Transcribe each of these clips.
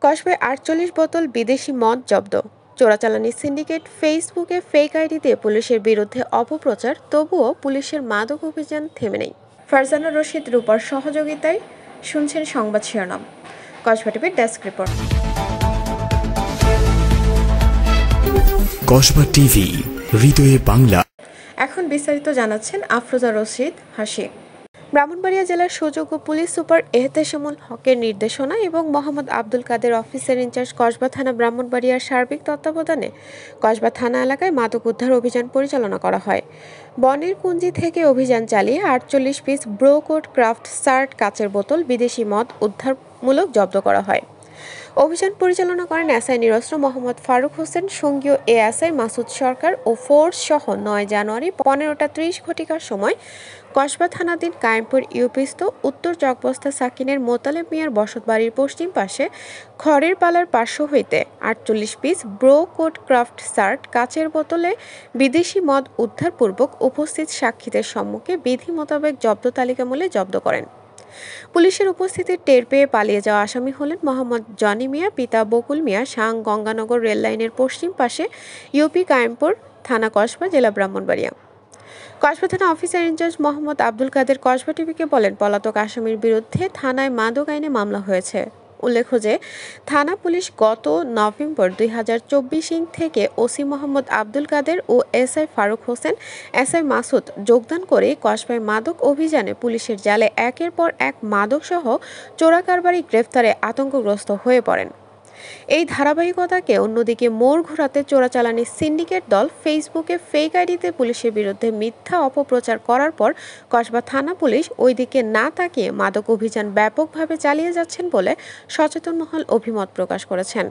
কসবায় ৪৮ বোতল বিদেশি মদ জব্দ। চোরাচালানি সিন্ডিকেট। ফেসবুকে ফেক আইডি দিয়ে পুলিশের বিরুদ্ধে অপপ্রচার, তবুও পুলিশের মাদক অভিযান থেমে নেই। ফারজানা রশিদ রূপার সহযোগিতায় শুনছেন সংবাদ শিরোনাম। কসবা টিভির ডেস্ক রিপোর্ট। কসবা টিভি, হৃদয়ে বাংলা। এখন বিস্তারিত জানাচ্ছেন আফরোজা রশিদ হাসি। ব্রাহ্মণবাড়িয়া জেলার সুযোগ্য পুলিশ সুপার এহতেশামুল হকের নির্দেশনা এবং মোহাম্মদ আব্দুল কাদের অফিসার ইনচার্জ কসবা থানা ব্রাহ্মণবাড়িয়ার সার্বিক তত্ত্বাবধানে কসবা থানা এলাকায় মাদক উদ্ধার অভিযান পরিচালনা করা হয়। বনের কুঞ্জি থেকে অভিযান চালিয়ে ৪৮ পিস ব্রোকোড ক্রাফট সার্ট কাচের বোতল বিদেশি মদ উদ্ধারমূলক জব্দ করা হয়। অভিযান পরিচালনা করেন এসআই নিরস্ত্র মোহাম্মদ ফারুক হোসেন, সঙ্গীয় এএসআই মাসুদ সরকার ও ফোর্স সহ ৯ জানুয়ারি ১৫টা ৩০ ঘটিকার সময় কসবা থানাধীন কায়েমপুর ইউপিস্থ উত্তর চকবস্তা সাকিনের মোতালেব মিয়ার বসতবাড়ির পশ্চিম পাশে খড়ের পালার পার্শ্ব হইতে ৪৮ piece bro code craft shirt কাচের বোতলে বিদেশি মদ উদ্ধারপূর্বক উপস্থিত সাক্ষীদের সম্মুখে বিধি মোতাবেক জব্দ তালিকামূলে জব্দ করেন। পুলিশের উপস্থিতির টের পেয়ে পালিয়ে যাওয়া আসামি হলেন মোহাম্মদ জনি মিয়া, পিতা বকুল মিয়া, সাং গঙ্গানগর রেললাইনের পশ্চিম পাশে ইউপি কায়েমপুর থানা, কসবা জেলা, ব্রাহ্মণবাড়িয়া। কসবা থানা অফিসার ইনচার্জ মোহাম্মদ আব্দুল কাদের কসবা টিভিকে বলেন, পলাতক আসামির বিরুদ্ধে থানায় মাদক আইনে মামলা হয়েছে। উল্লেখ্য যে থানা পুলিশ গত নভেম্বর ২০২৪ থেকে ওসি মোহাম্মদ আব্দুল কাদের ও এসআই ফারুক হোসেন, এসআই মাসুদ যোগদান করে কসবায় মাদক অভিযানে পুলিশের জালে একের পর এক মাদকসহ চোরাকারবারি গ্রেফতারে আতঙ্কগ্রস্ত হয়ে পড়েন। এই ধারাবাহিকতাকে অন্যদিকে মোড় ঘোরাতে চোরাচালানি সিন্ডিকেট দল ফেসবুকে ফেক আইডিতে পুলিশের বিরুদ্ধে মিথ্যা অপপ্রচার করার পর কসবা থানা পুলিশ ওই দিকে না তাকিয়ে মাদক অভিযান ব্যাপকভাবে চালিয়ে যাচ্ছেন বলে সচেতন মহল অভিমত প্রকাশ করেছেন।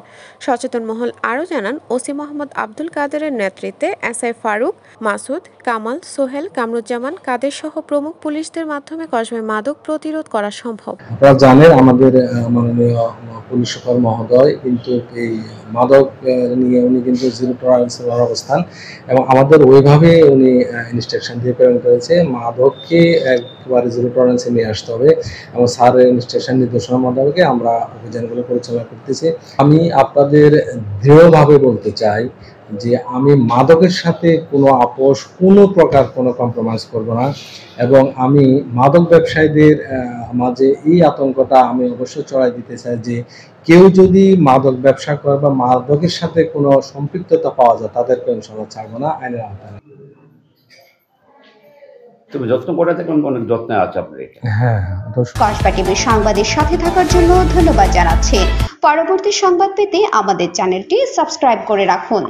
সচেতন মহল আরও জানান, ওসি মোহাম্মদ আব্দুল কাদেরের নেতৃত্বে এসআই ফারুক, মাসুদ, কামাল, সোহেল, কামরুজ্জামান, কাদের সহ প্রমুখ পুলিশদের মাধ্যমে কসবায় মাদক প্রতিরোধ করা সম্ভব। আপনারা জানেন আমাদের মাননীয় পুলিশ সুপার মহোদয় কিন্তু এই মাদক নিয়ে উনি কিন্তু জিরো টলারেন্সের অবস্থান এবং আমাদের ওইভাবে উনি ইনস্ট্রাকশন দিয়ে প্রেরণ করেছে মাদককে একবারে জিরো টলারেন্সে নিয়ে আসতে হবে এবং স্যারের ইনস্ট্রাকশন নির্দেশনা মোতাবেক আমরা অভিযানগুলো পরিচালনা করতেছি। আমি আপনাদের দৃঢ়ভাবে বলতে চাই যে আমি মাদকের সাথে কোনো আপোষ, কোনো প্রকার কোনো কম্প্রোমাইজ করব না এবং আমি মাদক ব্যবসায়ীদের মাঝে এই আতঙ্কটা আমি অবশ্যই ছড়াই দিতে চাই যে কেউ যদি মাদক ব্যবসা করে বা মাদকের সাথে কোনো সম্পৃক্ততা পাওয়া যায় তাদেরকে ইনশাআল্লাহ ছাড়বো না, আইনের আওতায়। তুমি যত্ন করে থাকবেন, অনেক যত্নে আছে আপনি। হ্যাঁ, কসবা টিভির সংবাদের সাথে থাকার জন্য ধন্যবাদ জানাচ্ছি। পরবর্তী সংবাদ পেতে আমাদের চ্যানেলটি সাবস্ক্রাইব করে রাখুন।